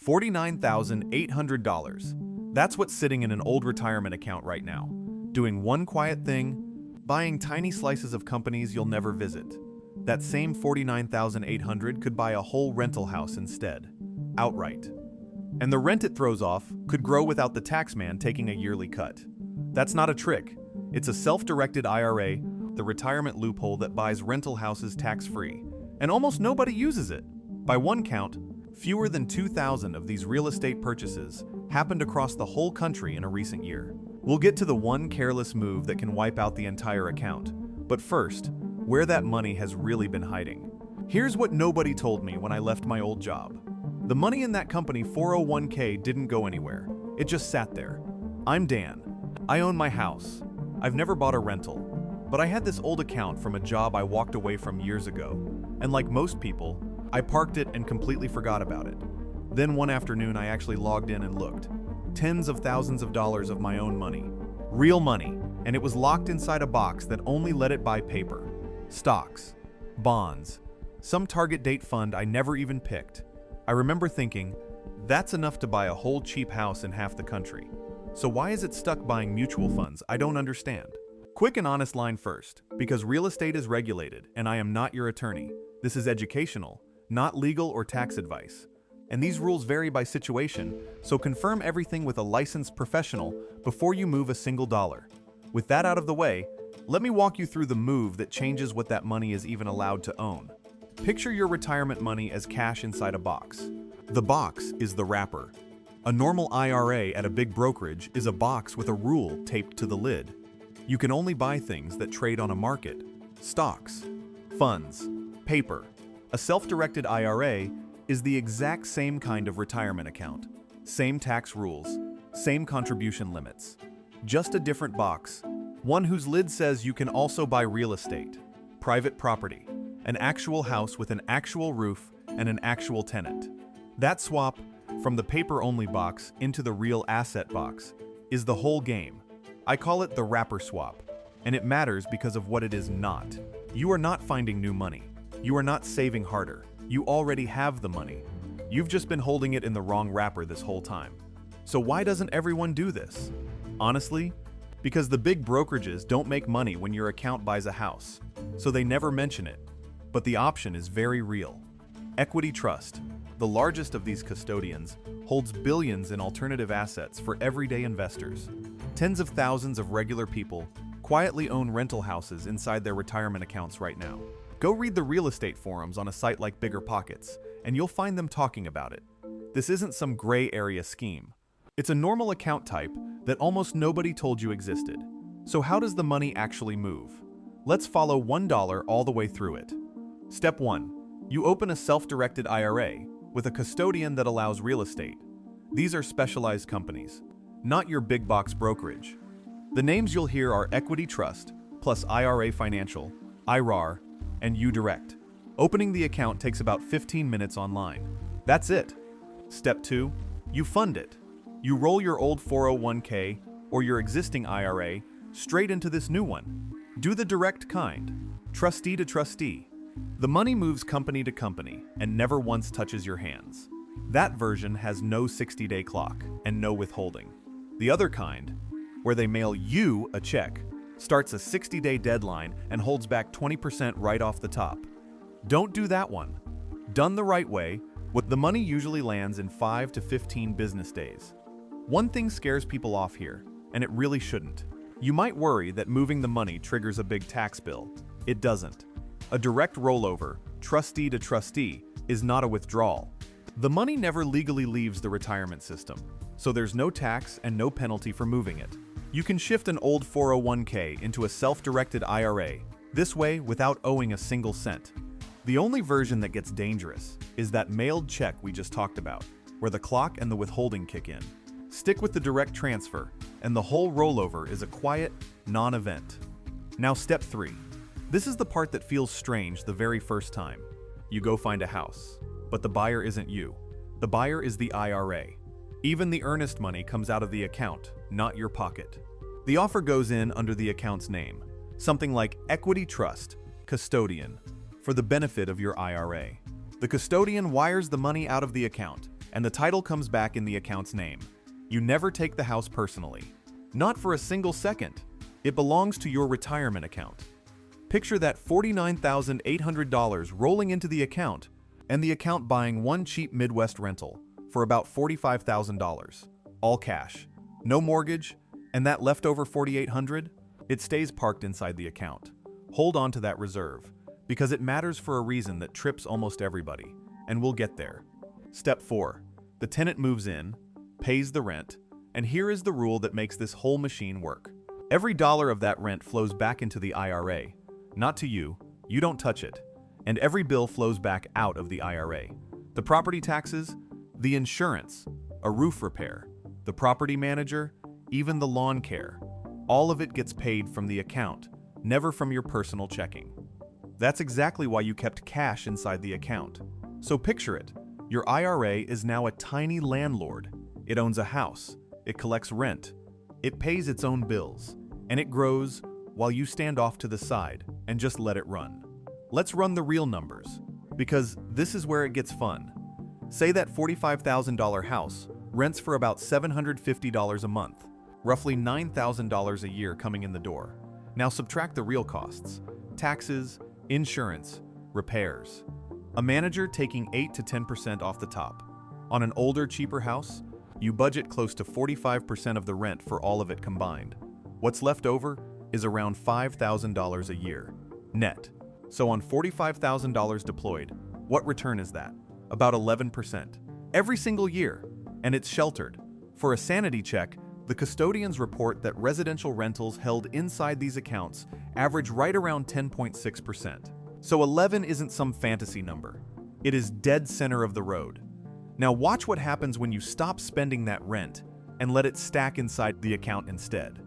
$49,800. That's what's sitting in an old retirement account right now, doing one quiet thing, buying tiny slices of companies you'll never visit. That same $49,800 could buy a whole rental house instead, outright. And the rent it throws off could grow without the taxman taking a yearly cut. That's not a trick. It's a self-directed IRA, the retirement loophole that buys rental houses tax-free. And almost nobody uses it. By one count, fewer than 2,000 of these real estate purchases happened across the whole country in a recent year. We'll get to the one careless move that can wipe out the entire account. But first, where that money has really been hiding. Here's what nobody told me when I left my old job. The money in that company 401k didn't go anywhere. It just sat there. I'm Dan. I own my house. I've never bought a rental. But I had this old account from a job I walked away from years ago. And like most people, I parked it and completely forgot about it. Then one afternoon I actually logged in and looked. Tens of thousands of dollars of my own money. Real money. And it was locked inside a box that only let it buy paper. Stocks. Bonds. Some target date fund I never even picked. I remember thinking, that's enough to buy a whole cheap house in half the country. So why is it stuck buying mutual funds? I don't understand. Quick and honest line first, because real estate is regulated and I am not your attorney. This is educational, not legal or tax advice. And these rules vary by situation, so confirm everything with a licensed professional before you move a single dollar. With that out of the way, let me walk you through the move that changes what that money is even allowed to own. Picture your retirement money as cash inside a box. The box is the wrapper. A normal IRA at a big brokerage is a box with a rule taped to the lid. You can only buy things that trade on a market. Stocks, funds, paper. A self-directed IRA is the exact same kind of retirement account. Same tax rules, same contribution limits. Just a different box. One whose lid says you can also buy real estate, private property, an actual house with an actual roof and an actual tenant. That swap from the paper-only box into the real asset box is the whole game. I call it the wrapper swap, and it matters because of what it is not. You are not finding new money. You are not saving harder. You already have the money. You've just been holding it in the wrong wrapper this whole time. So why doesn't everyone do this? Honestly, because the big brokerages don't make money when your account buys a house, so they never mention it. But the option is very real. Equity Trust, the largest of these custodians, holds billions in alternative assets for everyday investors. Tens of thousands of regular people quietly own rental houses inside their retirement accounts right now. Go read the real estate forums on a site like BiggerPockets, and you'll find them talking about it. This isn't some gray area scheme. It's a normal account type that almost nobody told you existed. So how does the money actually move? Let's follow $1 all the way through it. Step 1. You open a self-directed IRA with a custodian that allows real estate. These are specialized companies, not your big box brokerage. The names you'll hear are Equity Trust, plus IRA Financial, IRAR, and UDirect. Opening the account takes about 15 minutes online. That's it. Step 2. You fund it. You roll your old 401k or your existing IRA straight into this new one. Do the direct kind, trustee to trustee. The money moves company to company and never once touches your hands. That version has no 60-day clock and no withholding. The other kind, where they mail you a check, starts a 60-day deadline and holds back 20% right off the top. Don't do that one. Done the right way, the money usually lands in 5 to 15 business days. One thing scares people off here, and it really shouldn't. You might worry that moving the money triggers a big tax bill. It doesn't. A direct rollover, trustee to trustee, is not a withdrawal. The money never legally leaves the retirement system, so there's no tax and no penalty for moving it. You can shift an old 401k into a self-directed IRA, this way without owing a single cent. The only version that gets dangerous is that mailed check we just talked about, where the clock and the withholding kick in. Stick with the direct transfer, and the whole rollover is a quiet, non-event. Now step 3. This is the part that feels strange the very first time. You go find a house, but the buyer isn't you. The buyer is the IRA. Even the earnest money comes out of the account, not your pocket. The offer goes in under the account's name, something like Equity Trust, Custodian, for the benefit of your IRA. The custodian wires the money out of the account, and the title comes back in the account's name. You never take the house personally. Not for a single second. It belongs to your retirement account. Picture that $49,800 rolling into the account, and the account buying one cheap Midwest rental for about $45,000. All cash. No mortgage, and that leftover $4,800? It stays parked inside the account. Hold on to that reserve, because it matters for a reason that trips almost everybody, and we'll get there. Step 4. The tenant moves in, pays the rent, and here is the rule that makes this whole machine work. Every dollar of that rent flows back into the IRA. Not to you, you don't touch it. And every bill flows back out of the IRA. The property taxes, the insurance, a roof repair, the property manager, even the lawn care. All of it gets paid from the account, never from your personal checking. That's exactly why you kept cash inside the account. So picture it. Your IRA is now a tiny landlord. It owns a house. It collects rent. It pays its own bills. And it grows while you stand off to the side and just let it run. Let's run the real numbers, because this is where it gets fun. Say that $45,000 house rents for about $750 a month, roughly $9,000 a year coming in the door. Now subtract the real costs: taxes, insurance, repairs. A manager taking 8 to 10% off the top. On an older, cheaper house, you budget close to 45% of the rent for all of it combined. What's left over is around $5,000 a year, net. So on $45,000 deployed, what return is that? About 11%. Every single year, and it's sheltered. For a sanity check, the custodians report that residential rentals held inside these accounts average right around 10.6%. So 11 isn't some fantasy number. It is dead center of the road. Now watch what happens when you stop spending that rent and let it stack inside the account instead.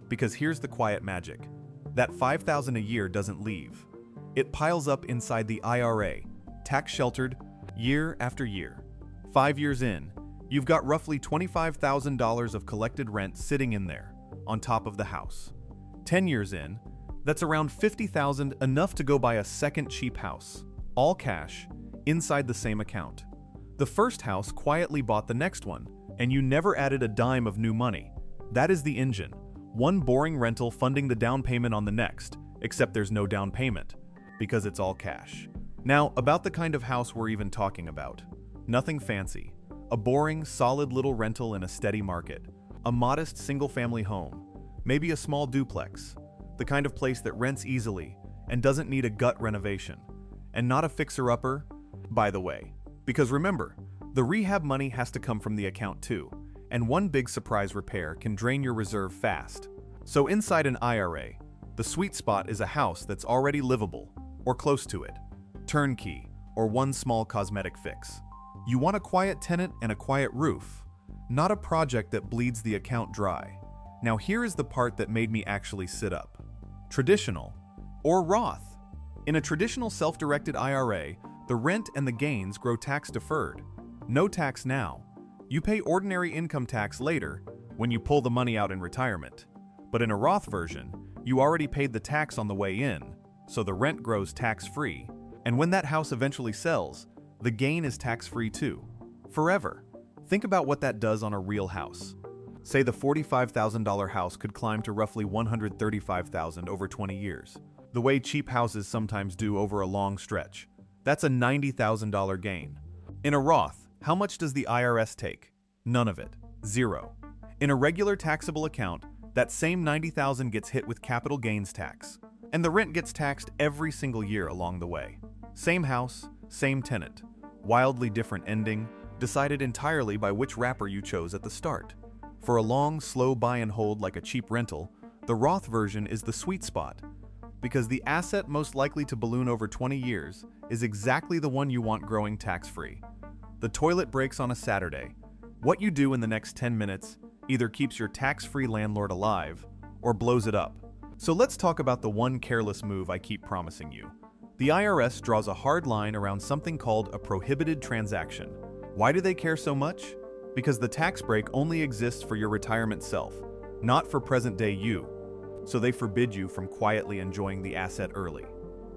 Because here's the quiet magic. That $5,000 a year doesn't leave. It piles up inside the IRA, tax sheltered, year after year. 5 years in, you've got roughly $25,000 of collected rent sitting in there, on top of the house. 10 years in, that's around $50,000, enough to go buy a second cheap house, all cash, inside the same account. The first house quietly bought the next one, and you never added a dime of new money. That is the engine. One boring rental funding the down payment on the next, except there's no down payment, because it's all cash. Now, about the kind of house we're even talking about. Nothing fancy. A boring, solid little rental in a steady market. A modest single-family home. Maybe a small duplex. The kind of place that rents easily and doesn't need a gut renovation. And not a fixer-upper, by the way. Because remember, the rehab money has to come from the account too, and one big surprise repair can drain your reserve fast. So inside an IRA, the sweet spot is a house that's already livable, or close to it. Turnkey, or one small cosmetic fix. You want a quiet tenant and a quiet roof, not a project that bleeds the account dry. Now here is the part that made me actually sit up. Traditional, or Roth. In a traditional self-directed IRA, the rent and the gains grow tax-deferred. No tax now. You pay ordinary income tax later, when you pull the money out in retirement. But in a Roth version, you already paid the tax on the way in, so the rent grows tax-free. And when that house eventually sells, the gain is tax-free too. Forever. Think about what that does on a real house. Say the $45,000 house could climb to roughly $135,000 over 20 years. The way cheap houses sometimes do over a long stretch. That's a $90,000 gain. In a Roth, how much does the IRS take? None of it. Zero. In a regular taxable account, that same $90,000 gets hit with capital gains tax. And the rent gets taxed every single year along the way. Same house, same tenant. Wildly different ending, decided entirely by which wrapper you chose at the start. For a long, slow buy and hold like a cheap rental, the Roth version is the sweet spot. Because the asset most likely to balloon over 20 years is exactly the one you want growing tax-free. The toilet breaks on a Saturday. What you do in the next 10 minutes either keeps your tax-free landlord alive or blows it up. So let's talk about the one careless move I keep promising you. The IRS draws a hard line around something called a prohibited transaction. Why do they care so much? Because the tax break only exists for your retirement self, not for present-day you. So they forbid you from quietly enjoying the asset early.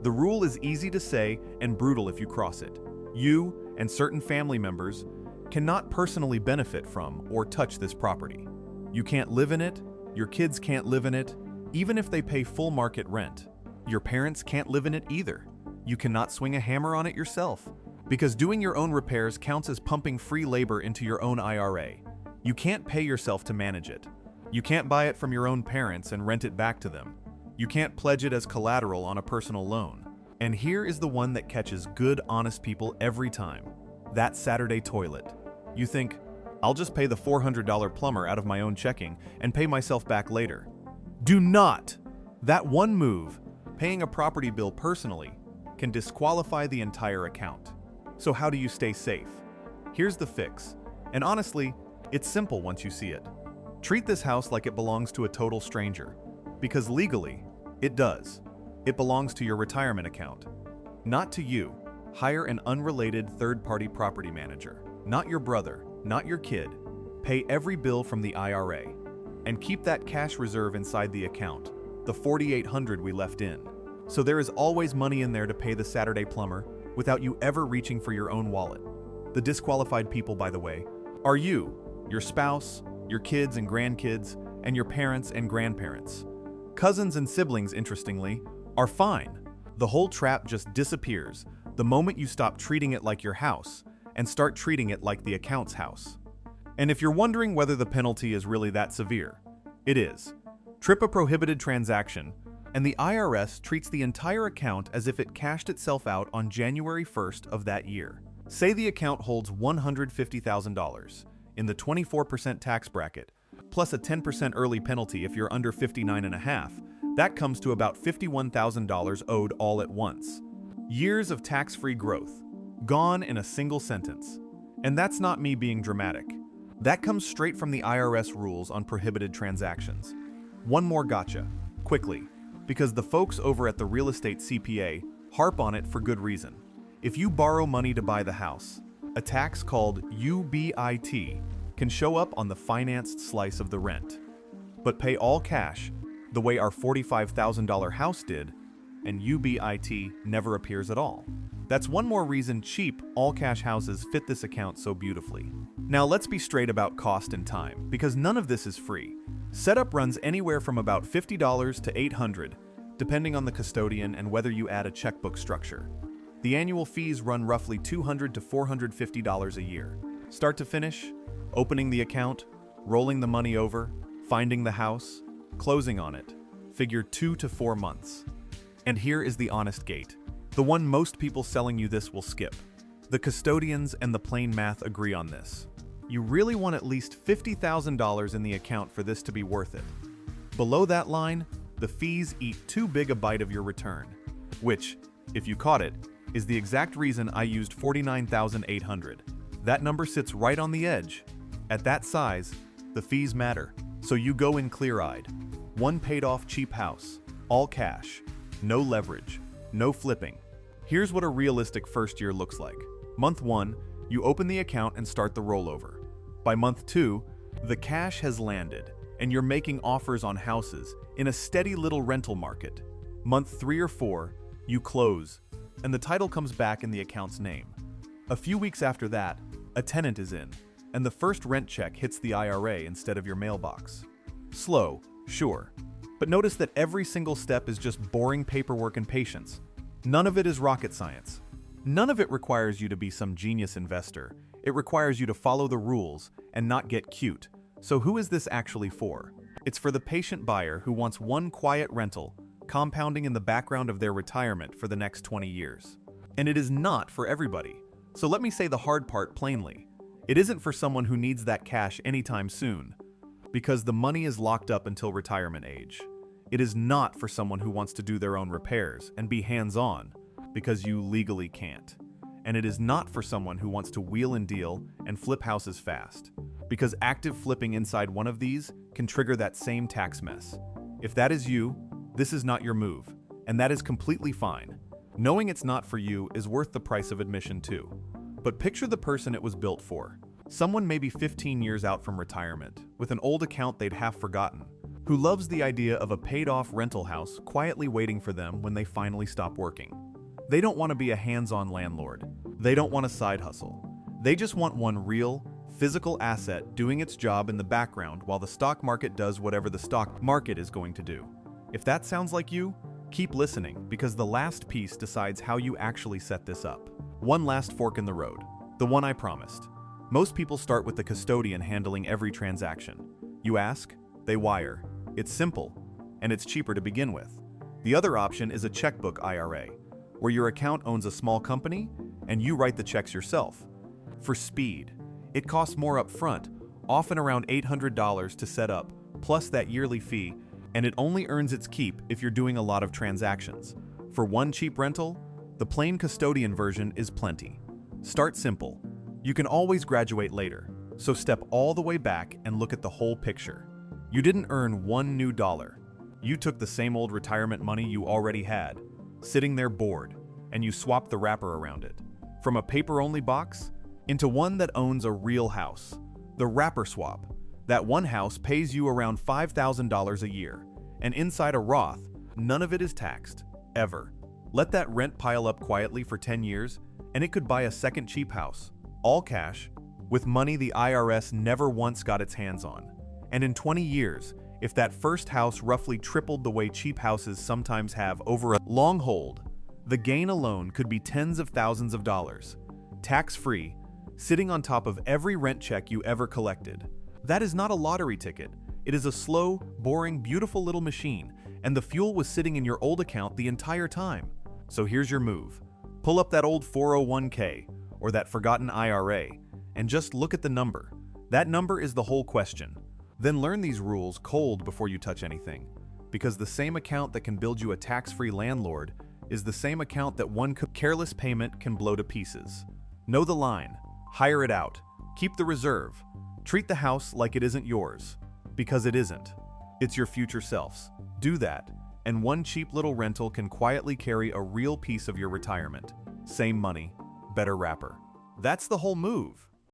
The rule is easy to say and brutal if you cross it. You and certain family members cannot personally benefit from or touch this property. You can't live in it, your kids can't live in it, even if they pay full market rent. Your parents can't live in it either. You cannot swing a hammer on it yourself, because doing your own repairs counts as pumping free labor into your own IRA. You can't pay yourself to manage it. You can't buy it from your own parents and rent it back to them. You can't pledge it as collateral on a personal loan. And here is the one that catches good, honest people every time. That Saturday toilet. You think, I'll just pay the $400 plumber out of my own checking and pay myself back later. Do not! That one move, paying a property bill personally, can disqualify the entire account. So how do you stay safe? Here's the fix. And honestly, it's simple once you see it. Treat this house like it belongs to a total stranger. Because legally, it does. It belongs to your retirement account. Not to you. Hire an unrelated third-party property manager. Not your brother, not your kid. Pay every bill from the IRA. And keep that cash reserve inside the account, the $4,800 we left in. So there is always money in there to pay the Saturday plumber without you ever reaching for your own wallet. The disqualified people, by the way, are you, your spouse, your kids and grandkids, and your parents and grandparents. Cousins and siblings, interestingly, are fine. The whole trap just disappears the moment you stop treating it like your house and start treating it like the account's house. And if you're wondering whether the penalty is really that severe, it is. Trip a prohibited transaction, and the IRS treats the entire account as if it cashed itself out on January 1st of that year. Say the account holds $150,000 in the 24% tax bracket, plus a 10% early penalty if you're under 59.5. That comes to about $51,000 owed all at once. Years of tax-free growth, gone in a single sentence. And that's not me being dramatic. That comes straight from the IRS rules on prohibited transactions. One more gotcha, quickly, because the folks over at the real estate CPA harp on it for good reason. If you borrow money to buy the house, a tax called UBIT can show up on the financed slice of the rent. But pay all cash, the way our $45,000 house did, and UBIT never appears at all. That's one more reason cheap, all-cash houses fit this account so beautifully. Now let's be straight about cost and time, because none of this is free. Setup runs anywhere from about $50 to $800, depending on the custodian and whether you add a checkbook structure. The annual fees run roughly $200 to $450 a year. Start to finish, opening the account, rolling the money over, finding the house, closing on it. Figure 2 to 4 months. And here is the honest gate. The one most people selling you this will skip. The custodians and the plain math agree on this. You really want at least $50,000 in the account for this to be worth it. Below that line, the fees eat too big a bite of your return, which, if you caught it, is the exact reason I used $49,800. That number sits right on the edge. At that size, the fees matter, so you go in clear-eyed. One paid-off cheap house, all cash, no leverage, no flipping. Here's what a realistic first year looks like. Month 1, you open the account and start the rollover. By month 2, the cash has landed, and you're making offers on houses in a steady little rental market. Month 3 or 4, you close, and the title comes back in the account's name. A few weeks after that, a tenant is in, and the first rent check hits the IRA instead of your mailbox. Slow, sure, but notice that every single step is just boring paperwork and patience. None of it is rocket science. None of it requires you to be some genius investor. It requires you to follow the rules and not get cute. So who is this actually for? It's for the patient buyer who wants one quiet rental, compounding in the background of their retirement for the next 20 years. And it is not for everybody. So let me say the hard part plainly. It isn't for someone who needs that cash anytime soon, because the money is locked up until retirement age. It is not for someone who wants to do their own repairs and be hands-on, because you legally can't. And it is not for someone who wants to wheel and deal and flip houses fast, because active flipping inside one of these can trigger that same tax mess. If that is you, this is not your move, and that is completely fine. Knowing it's not for you is worth the price of admission too. But picture the person it was built for. Someone maybe 15 years out from retirement, with an old account they'd half forgotten, who loves the idea of a paid-off rental house quietly waiting for them when they finally stop working. They don't want to be a hands-on landlord. They don't want a side hustle. They just want one real, physical asset doing its job in the background while the stock market does whatever the stock market is going to do. If that sounds like you, keep listening, because the last piece decides how you actually set this up. One last fork in the road, the one I promised. Most people start with the custodian handling every transaction. You ask, they wire. It's simple, and it's cheaper to begin with. The other option is a checkbook IRA, where your account owns a small company and you write the checks yourself. For speed, it costs more up front, often around $800 to set up, plus that yearly fee, and it only earns its keep if you're doing a lot of transactions. For one cheap rental, the plain custodian version is plenty. Start simple. You can always graduate later, so step all the way back and look at the whole picture. You didn't earn one new dollar. You took the same old retirement money you already had, sitting there bored, and you swapped the wrapper around it. From a paper-only box into one that owns a real house. The wrapper swap. That one house pays you around $5,000 a year, and inside a Roth, none of it is taxed, ever. Let that rent pile up quietly for 10 years, and it could buy a second cheap house, all cash, with money the IRS never once got its hands on. And in 20 years, if that first house roughly tripled the way cheap houses sometimes have over a long hold, the gain alone could be tens of thousands of dollars, tax-free, sitting on top of every rent check you ever collected. That is not a lottery ticket. It is a slow, boring, beautiful little machine, and the fuel was sitting in your old account the entire time. So here's your move. Pull up that old 401k or that forgotten IRA and just look at the number. That number is the whole question. Then learn these rules cold before you touch anything, because the same account that can build you a tax-free landlord is the same account that one careless payment can blow to pieces. Know the line. Hire it out. Keep the reserve. Treat the house like it isn't yours, because it isn't. It's your future self's. Do that, and one cheap little rental can quietly carry a real piece of your retirement. Same money, better wrapper. That's the whole move.